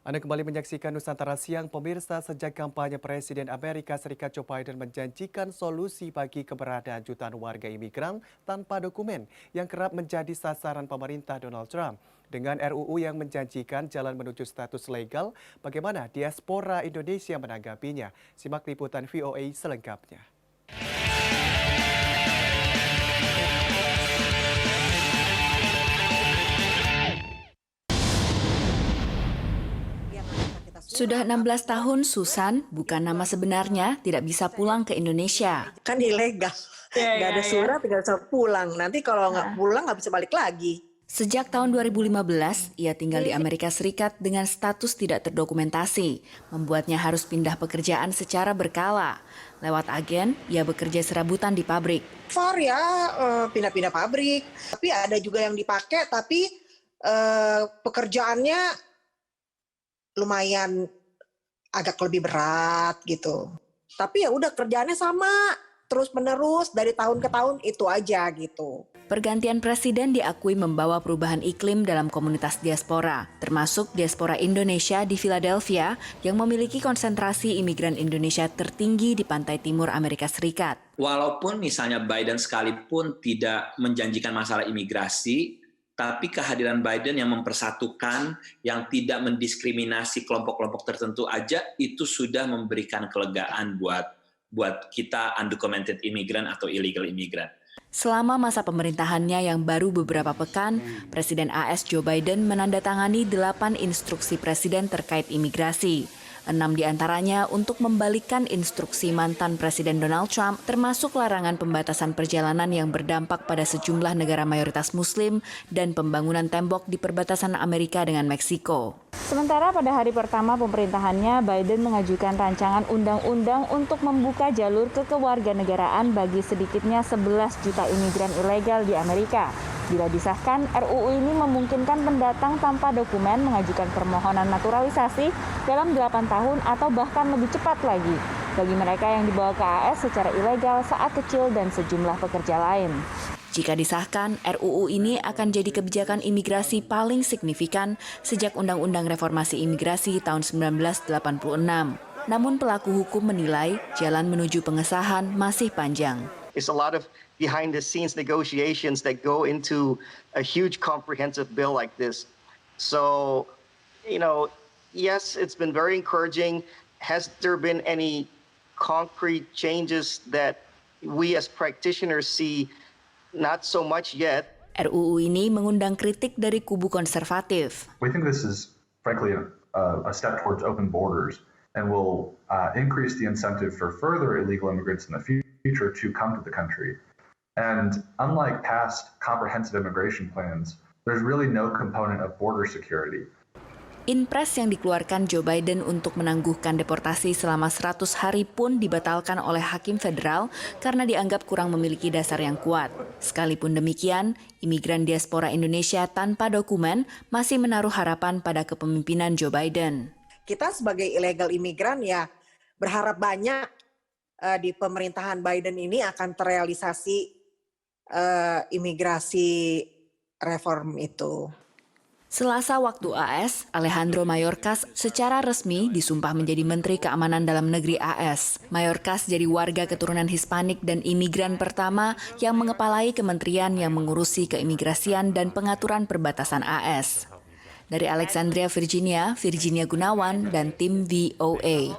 Anda kembali menyaksikan Nusantara Siang, pemirsa. Sejak kampanye Presiden Amerika Serikat Joe Biden menjanjikan solusi bagi keberadaan jutaan warga imigran tanpa dokumen yang kerap menjadi sasaran pemerintah Donald Trump. Dengan RUU yang menjanjikan jalan menuju status legal, bagaimana diaspora Indonesia menanggapinya? Simak liputan VOA selengkapnya. Sudah 16 tahun, Susan, bukan nama sebenarnya, tidak bisa pulang ke Indonesia. Kan ilegal, nggak ada surat, tidak bisa pulang. Nanti kalau nggak pulang nggak bisa balik lagi. Sejak tahun 2015, ia tinggal di Amerika Serikat dengan status tidak terdokumentasi, membuatnya harus pindah pekerjaan secara berkala. Lewat agen, ia bekerja serabutan di pabrik. Pindah-pindah pabrik, tapi ada juga yang dipakai, tapi pekerjaannya lumayan agak lebih berat gitu. Tapi ya udah kerjaannya sama, terus-menerus dari tahun ke tahun itu aja gitu. Pergantian presiden diakui membawa perubahan iklim dalam komunitas diaspora, termasuk diaspora Indonesia di Philadelphia yang memiliki konsentrasi imigran Indonesia tertinggi di pantai timur Amerika Serikat. Walaupun misalnya Biden sekalipun tidak menjanjikan masalah imigrasi, tapi kehadiran Biden yang mempersatukan, yang tidak mendiskriminasi kelompok-kelompok tertentu aja, itu sudah memberikan kelegaan buat kita undocumented immigrant atau illegal immigrant. Selama masa pemerintahannya yang baru beberapa pekan, Presiden AS Joe Biden menandatangani 8 instruksi presiden terkait imigrasi. 6 diantaranya untuk membalikkan instruksi mantan Presiden Donald Trump, termasuk larangan pembatasan perjalanan yang berdampak pada sejumlah negara mayoritas Muslim dan pembangunan tembok di perbatasan Amerika dengan Meksiko. Sementara pada hari pertama pemerintahannya, Biden mengajukan rancangan undang-undang untuk membuka jalur kewarganegaraan bagi sedikitnya 11 juta imigran ilegal di Amerika. Bila disahkan, RUU ini memungkinkan pendatang tanpa dokumen mengajukan permohonan naturalisasi dalam 8 tahun atau bahkan lebih cepat lagi bagi mereka yang dibawa ke AS secara ilegal saat kecil dan sejumlah pekerja lain. Jika disahkan, RUU ini akan jadi kebijakan imigrasi paling signifikan sejak Undang-Undang Reformasi Imigrasi tahun 1986. Namun pelaku hukum menilai jalan menuju pengesahan masih panjang. It's a lot of behind-the-scenes negotiations that go into a huge comprehensive bill like this. So, yes, it's been very encouraging. Has there been any concrete changes that we as practitioners see? Not so much yet. RUU ini mengundang kritik dari kubu konservatif. We think this is, frankly, a step towards open borders and will increase the incentive for further illegal immigrants in the future to come to the country. And unlike past comprehensive immigration plans, there's really no component of border security. Inpres yang dikeluarkan Joe Biden untuk menangguhkan deportasi selama 100 hari pun dibatalkan oleh hakim federal karena dianggap kurang memiliki dasar yang kuat. Sekalipun demikian, imigran diaspora Indonesia tanpa dokumen masih menaruh harapan pada kepemimpinan Joe Biden. Kita sebagai illegal imigran ya berharap banyak di pemerintahan Biden ini akan terrealisasi imigrasi reform itu. Selasa waktu AS, Alejandro Mayorkas secara resmi disumpah menjadi Menteri Keamanan Dalam Negeri AS. Mayorkas jadi warga keturunan Hispanik dan imigran pertama yang mengepalai kementerian yang mengurusi keimigrasian dan pengaturan perbatasan AS. Dari Alexandria, Virginia Gunawan, dan tim VOA.